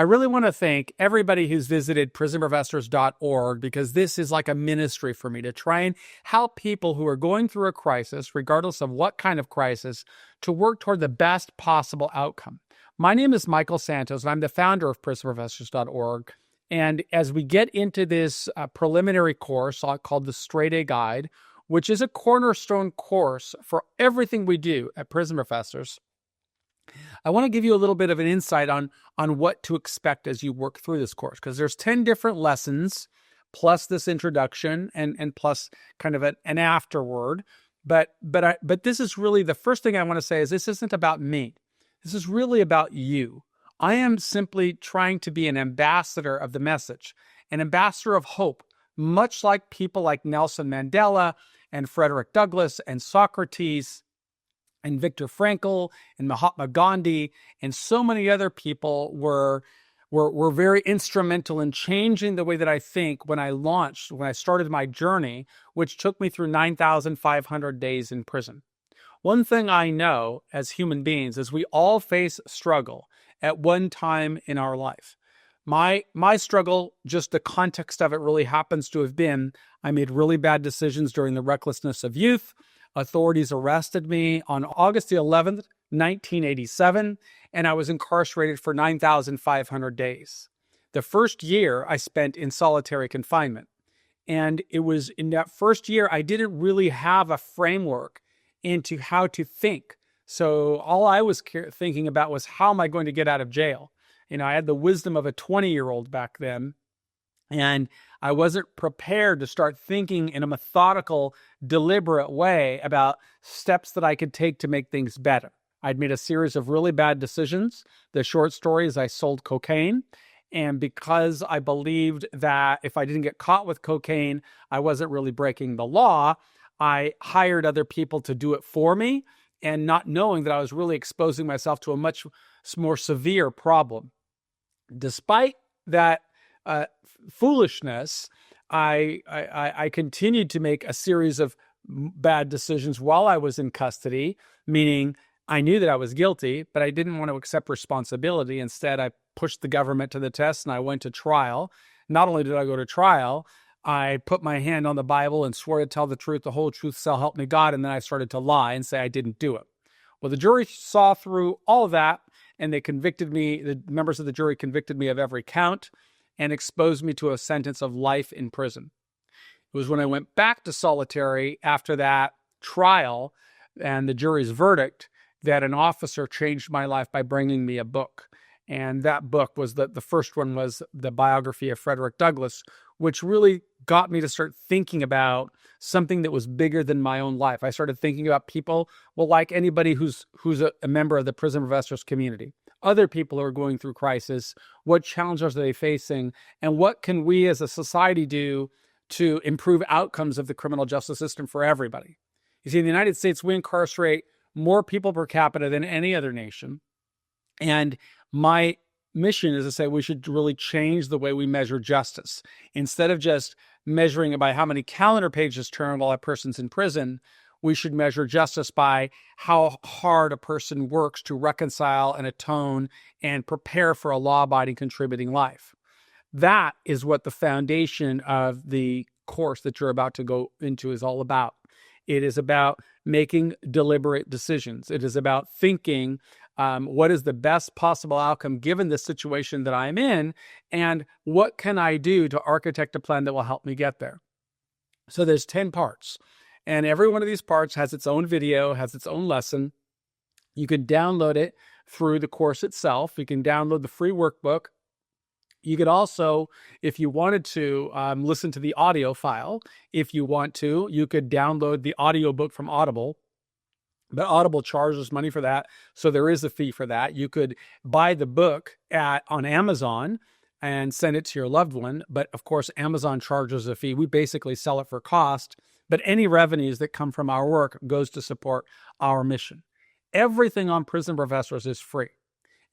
I really want to thank everybody who's visited prisonprofessors.org, because this is like a ministry for me to try and help people who are going through a crisis, regardless of what kind of crisis, to work toward the best possible outcome. My name is Michael Santos, and I'm the founder of prisonprofessors.org. And as we get into this preliminary course called the Straight A Guide, which is a cornerstone course for everything we do at Prison Professors, I want to give you a little bit of an insight on what to expect as you work through this course, because there's 10 different lessons, plus this introduction and plus kind of an afterword. But this is really, the first thing I want to say is this isn't about me. This is really about you. I am simply trying to be an ambassador of the message, an ambassador of hope, much like people like Nelson Mandela and Frederick Douglass and Socrates and Viktor Frankl and Mahatma Gandhi and so many other people were very instrumental in changing the way that I think when I started my journey, which took me through 9,500 days in prison. One thing I know as human beings is we all face struggle at one time in our life. My struggle, just the context of it really happens to have been, I made really bad decisions during the recklessness of youth. Authorities arrested me on August the 11th, 1987, and I was incarcerated for 9,500 days. The first year I spent in solitary confinement. And it was in that first year, I didn't really have a framework into how to think. So all I was thinking about was, how am I going to get out of jail? I had the wisdom of a 20-year-old back then, and I wasn't prepared to start thinking in a methodical, deliberate way about steps that I could take to make things better. I'd made a series of really bad decisions. The short story is I sold cocaine. And because I believed that if I didn't get caught with cocaine, I wasn't really breaking the law, I hired other people to do it for me, and not knowing that I was really exposing myself to a much more severe problem. Despite that foolishness, I continued to make a series of bad decisions while I was in custody, meaning I knew that I was guilty, but I didn't want to accept responsibility. Instead, I pushed the government to the test and I went to trial. Not only did I go to trial, I put my hand on the Bible and swore to tell the truth, the whole truth, so help me God, and then I started to lie and say I didn't do it. Well, the jury saw through all of that, and they convicted me. The members of the jury convicted me of every count and exposed me to a sentence of life in prison. It was when I went back to solitary after that trial and the jury's verdict that an officer changed my life by bringing me a book. And that book was the first one was the biography of Frederick Douglass, which really got me to start thinking about something that was bigger than my own life. I started thinking about people, well, like anybody who's a member of the Prison Professors community, other people who are going through crisis, what challenges are they facing, and what can we as a society do to improve outcomes of the criminal justice system for everybody? You see, in the United States, we incarcerate more people per capita than any other nation. And my mission is to say we should really change the way we measure justice. Instead of just measuring it by how many calendar pages turn while a person's in prison, we should measure justice by how hard a person works to reconcile and atone and prepare for a law-abiding, contributing life. That is what the foundation of the course that you're about to go into is all about. It is about making deliberate decisions. It is about thinking what is the best possible outcome given the situation that I'm in, and what can I do to architect a plan that will help me get there. So there's 10 parts, and every one of these parts has its own video, has its own lesson. You can download it through the course itself. You can download the free workbook. You could also, if you wanted to, listen to the audio file. If you want to, you could download the audiobook from Audible. But Audible charges money for that, so there is a fee for that. You could buy the book on Amazon and send it to your loved one. But of course, Amazon charges a fee. We basically sell it for cost. But any revenues that come from our work goes to support our mission. Everything on Prison Professors is free,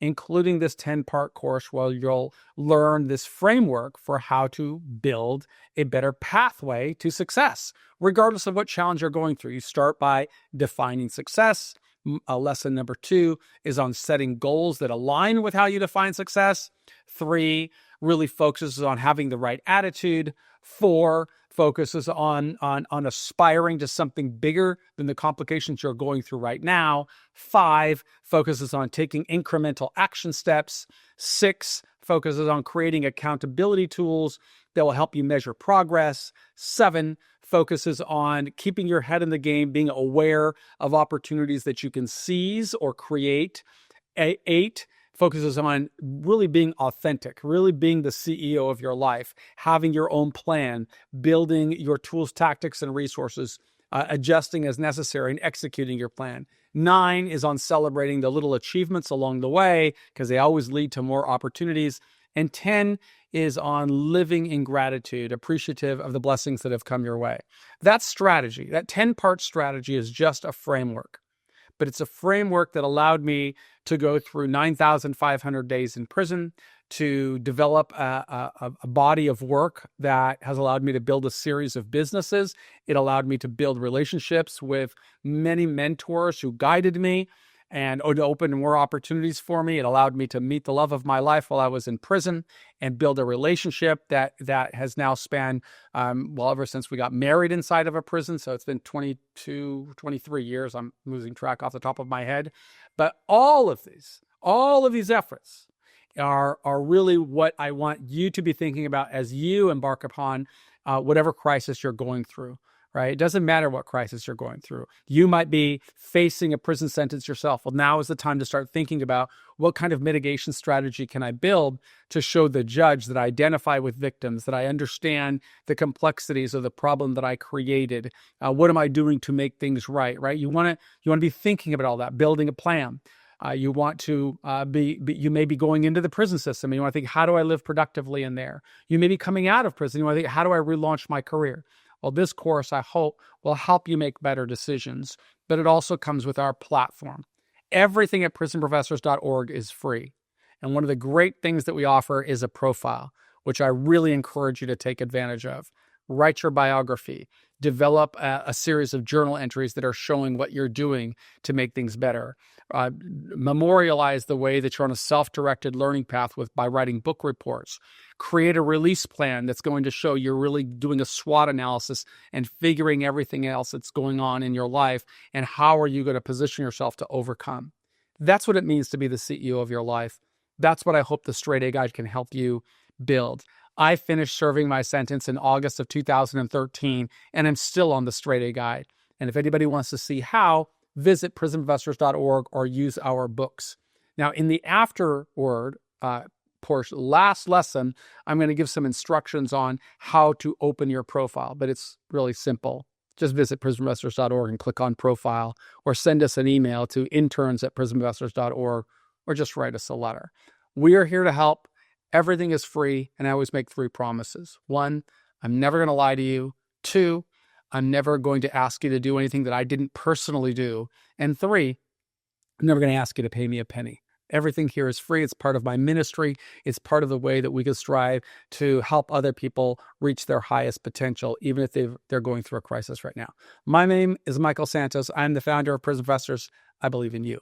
including this 10-part course where you'll learn this framework for how to build a better pathway to success, regardless of what challenge you're going through. You start by defining success, Lesson number 2 is on setting goals that align with how you define success. 3 really focuses on having the right attitude. 4 focuses on aspiring to something bigger than the complications you're going through right now. 5 focuses on taking incremental action steps. 6 focuses on creating accountability tools that will help you measure progress. 7 focuses on keeping your head in the game, being aware of opportunities that you can seize or create. 8 focuses on really being authentic, really being the CEO of your life, having your own plan, building your tools, tactics, and resources, adjusting as necessary, and executing your plan. 9 is on celebrating the little achievements along the way, because they always lead to more opportunities. And 10 is on living in gratitude, appreciative of the blessings that have come your way. That strategy, that 10-part strategy, is just a framework. But it's a framework that allowed me to go through 9,500 days in prison, to develop a body of work that has allowed me to build a series of businesses. It allowed me to build relationships with many mentors who guided me and to open more opportunities for me. It allowed me to meet the love of my life while I was in prison and build a relationship that has now spanned, ever since we got married inside of a prison. So it's been 22, 23 years. I'm losing track off the top of my head. But all of these efforts are really what I want you to be thinking about as you embark upon whatever crisis you're going through. Right? It doesn't matter what crisis you're going through. You might be facing a prison sentence yourself. Well, now is the time to start thinking about what kind of mitigation strategy can I build to show the judge that I identify with victims, that I understand the complexities of the problem that I created. What am I doing to make things right? Right? You want to be thinking about all that, building a plan. You want to you may be going into the prison system and you want to think, how do I live productively in there? You may be coming out of prison. You want to think, how do I relaunch my career? Well, this course, I hope, will help you make better decisions, but it also comes with our platform. Everything at prisonprofessors.org is free. And one of the great things that we offer is a profile, which I really encourage you to take advantage of. Write your biography. Develop a series of journal entries that are showing what you're doing to make things better. Memorialize the way that you're on a self-directed learning path by writing book reports. Create a release plan that's going to show you're really doing a SWOT analysis and figuring everything else that's going on in your life and how are you going to position yourself to overcome. That's what it means to be the CEO of your life. That's what I hope the Straight A Guide can help you build. I finished serving my sentence in August of 2013, and I'm still on the Straight A Guide. And if anybody wants to see how, visit prisonprofessors.org or use our books. Now, in the afterward portion, last lesson, I'm going to give some instructions on how to open your profile, but it's really simple. Just visit prisonprofessors.org and click on profile, or send us an email to interns@prisonprofessors.org, or just write us a letter. We are here to help. Everything is free, and I always make 3 promises. 1, I'm never going to lie to you. 2, I'm never going to ask you to do anything that I didn't personally do. And 3, I'm never going to ask you to pay me a penny. Everything here is free. It's part of my ministry. It's part of the way that we can strive to help other people reach their highest potential, even if they're going through a crisis right now. My name is Michael Santos. I'm the founder of Prison Professors. I believe in you.